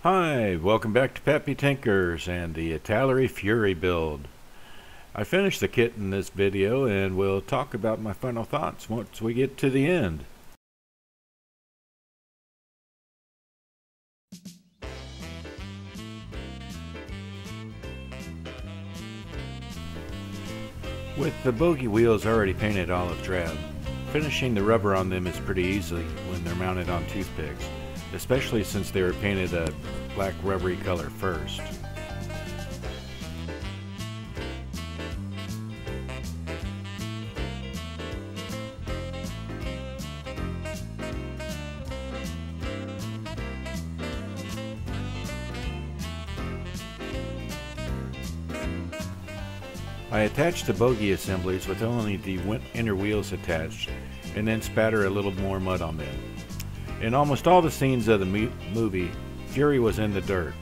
Hi, welcome back to Peppy Tinkers and the Italeri Fury build. I finished the kit in this video and we'll talk about my final thoughts once we get to the end. With the bogie wheels already painted olive drab, finishing the rubber on them is pretty easy when they're mounted on toothpicks, especially since they were painted a black rubbery color first. I attach the bogie assemblies with only the inner wheels attached and then spatter a little more mud on them. In almost all the scenes of the movie, Fury was in the dirt.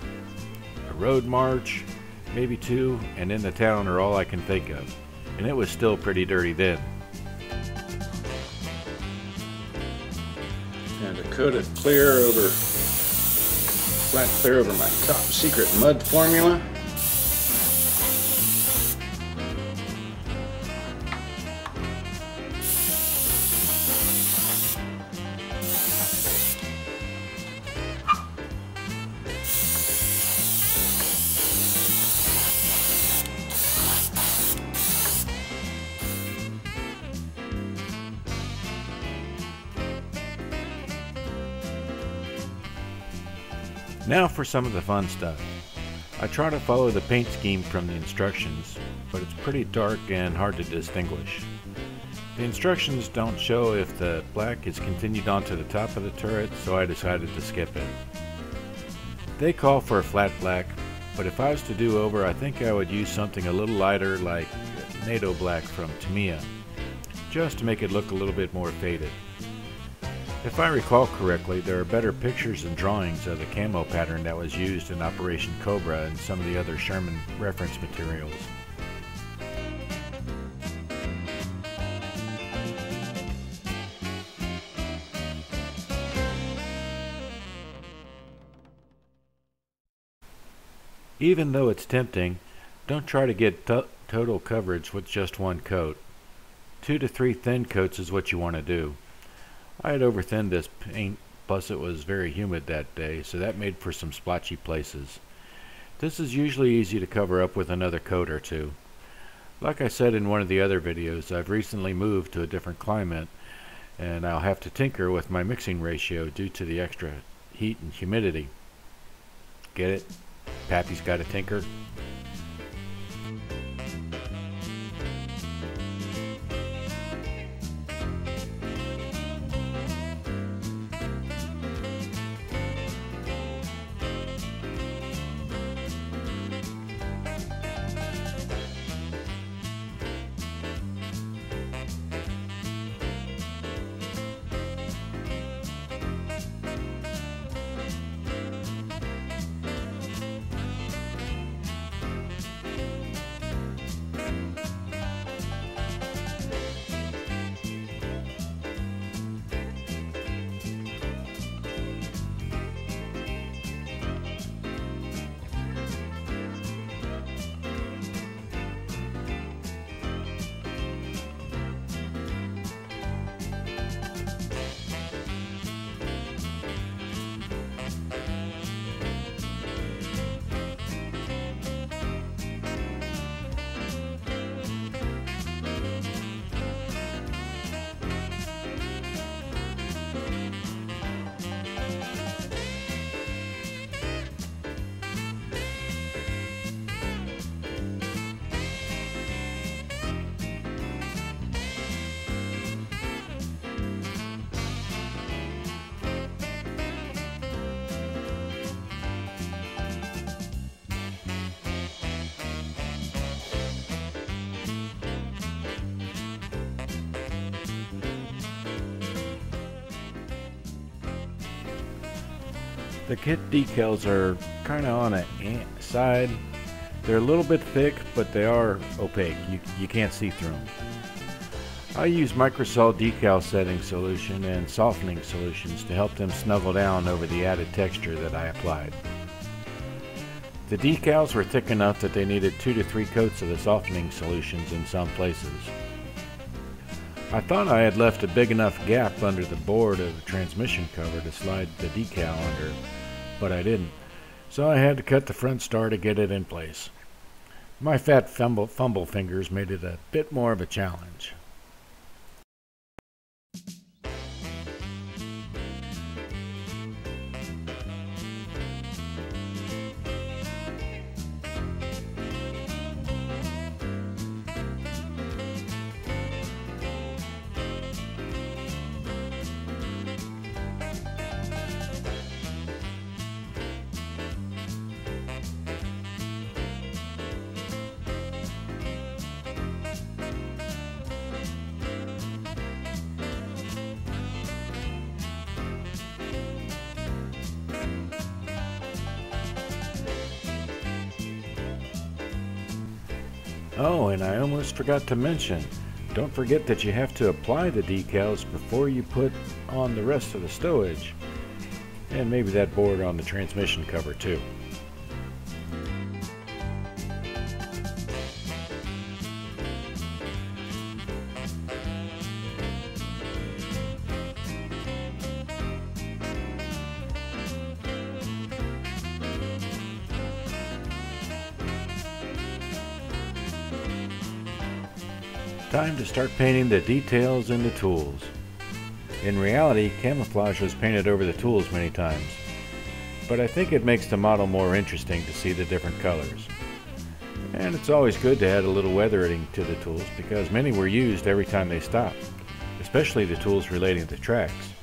A road march, maybe two, and in the town are all I can think of, and it was still pretty dirty then. And to coat it flat clear over my top secret mud formula. Now for some of the fun stuff. I try to follow the paint scheme from the instructions, but it's pretty dark and hard to distinguish. The instructions don't show if the black is continued onto the top of the turret, so I decided to skip it. They call for a flat black, but if I was to do over, I think I would use something a little lighter like NATO black from Tamiya, just to make it look a little bit more faded. If I recall correctly, there are better pictures and drawings of the camo pattern that was used in Operation Cobra and some of the other Sherman reference materials. Even though it's tempting, don't try to get total coverage with just one coat. 2 to 3 thin coats is what you want to do. I had overthinned this paint, plus it was very humid that day, so that made for some splotchy places. This is usually easy to cover up with another coat or two. Like I said in one of the other videos, I've recently moved to a different climate, and I'll have to tinker with my mixing ratio due to the extra heat and humidity. Get it? Pappy's got to tinker. The kit decals are kind of on a side. They're a little bit thick, but they are opaque. You can't see through them. I use Microsol decal setting solution and softening solutions to help them snuggle down over the added texture that I applied. The decals were thick enough that they needed 2 to 3 coats of the softening solutions in some places. I thought I had left a big enough gap under the board of the transmission cover to slide the decal under, but I didn't, so I had to cut the front star to get it in place. My fat fumble fingers made it a bit more of a challenge. Oh, and I almost forgot to mention, don't forget that you have to apply the decals before you put on the rest of the stowage, and maybe that board on the transmission cover too. Time to start painting the details and the tools. In reality, camouflage was painted over the tools many times, but I think it makes the model more interesting to see the different colors. And it's always good to add a little weathering to the tools because many were used every time they stopped, especially the tools relating to tracks.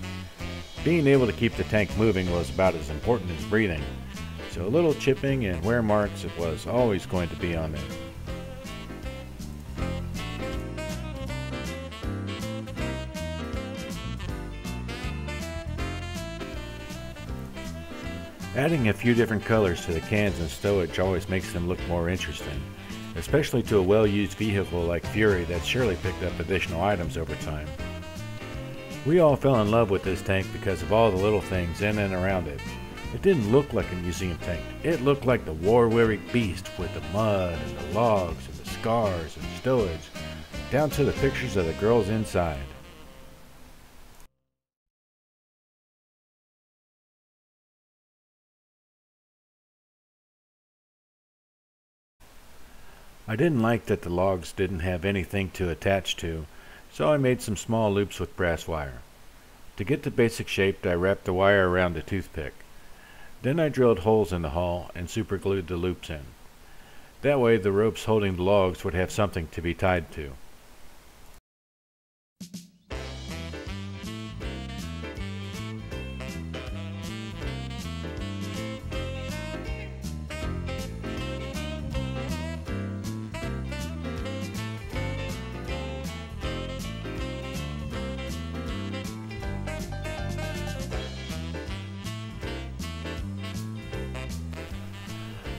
Being able to keep the tank moving was about as important as breathing, so a little chipping and wear marks was always going to be on there. Adding a few different colors to the cans and stowage always makes them look more interesting, especially to a well-used vehicle like Fury that's surely picked up additional items over time. We all fell in love with this tank because of all the little things in and around it. It didn't look like a museum tank. It looked like the war-weary beast with the mud and the logs and the scars and stowage, down to the pictures of the girls inside. I didn't like that the logs didn't have anything to attach to, so I made some small loops with brass wire. To get the basic shape, I wrapped the wire around the toothpick. Then I drilled holes in the hull and superglued the loops in. That way the ropes holding the logs would have something to be tied to.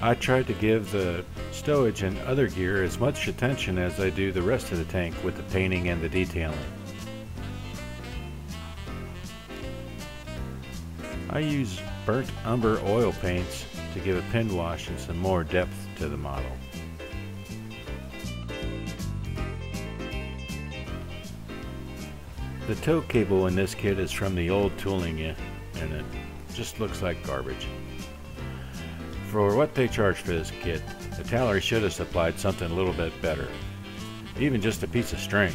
I tried to give the stowage and other gear as much attention as I do the rest of the tank with the painting and the detailing. I use burnt umber oil paints to give a pin wash and some more depth to the model. The tow cable in this kit is from the old tooling and it just looks like garbage. For what they charge for this kit, Italeri should have supplied something a little bit better, even just a piece of string.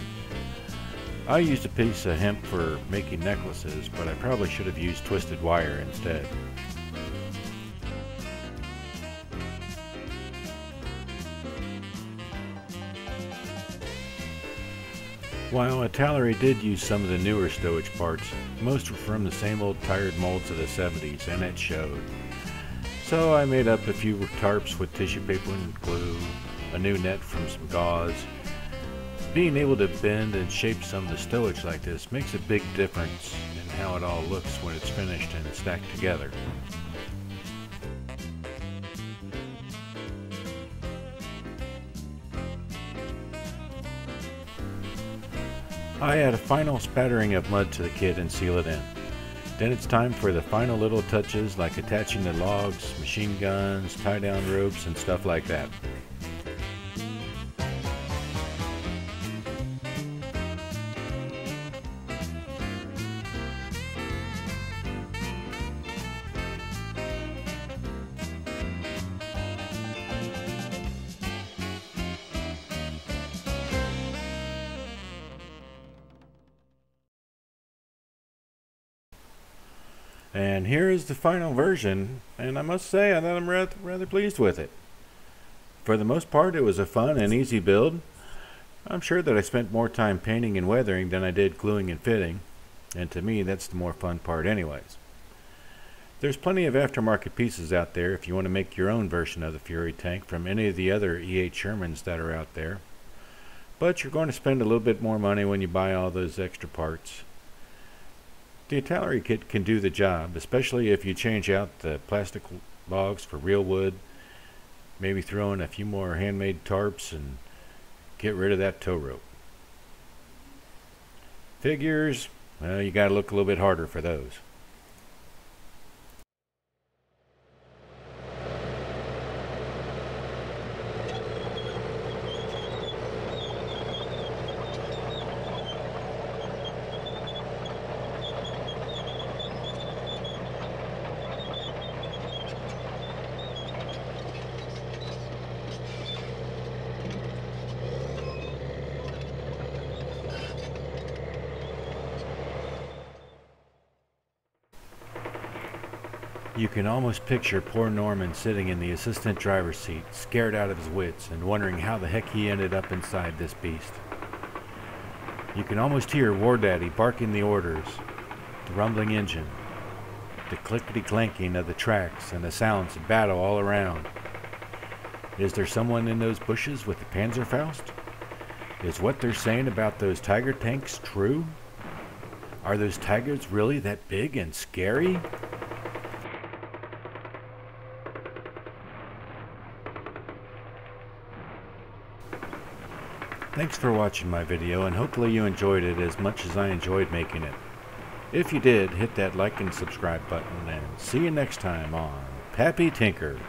I used a piece of hemp for making necklaces, but I probably should have used twisted wire instead. While Italeri did use some of the newer stowage parts, most were from the same old tired molds of the 70s, and it showed. So I made up a few tarps with tissue paper and glue, a new net from some gauze. Being able to bend and shape some of the stowage like this makes a big difference in how it all looks when it's finished and stacked together. I add a final spattering of mud to the kit and seal it in. Then it's time for the final little touches like attaching the logs, machine guns, tie-down ropes, and stuff like that. And here is the final version, and I must say that I'm rather pleased with it. For the most part, it was a fun and easy build. I'm sure that I spent more time painting and weathering than I did gluing and fitting, and to me that's the more fun part anyways. There's plenty of aftermarket pieces out there if you want to make your own version of the Fury tank from any of the other E8 Shermans that are out there. But you're going to spend a little bit more money when you buy all those extra parts. The Italeri kit can do the job, especially if you change out the plastic logs for real wood, maybe throw in a few more handmade tarps and get rid of that tow rope. Figures, well, you got to look a little bit harder for those. You can almost picture poor Norman sitting in the assistant driver's seat, scared out of his wits and wondering how the heck he ended up inside this beast. You can almost hear War Daddy barking the orders, the rumbling engine, the clickety-clanking of the tracks, and the sounds of battle all around. Is there someone in those bushes with the Panzerfaust? Is what they're saying about those Tiger tanks true? Are those Tigers really that big and scary? Thanks for watching my video, and hopefully you enjoyed it as much as I enjoyed making it. If you did, hit that like and subscribe button, and see you next time on Pappy Tinkers.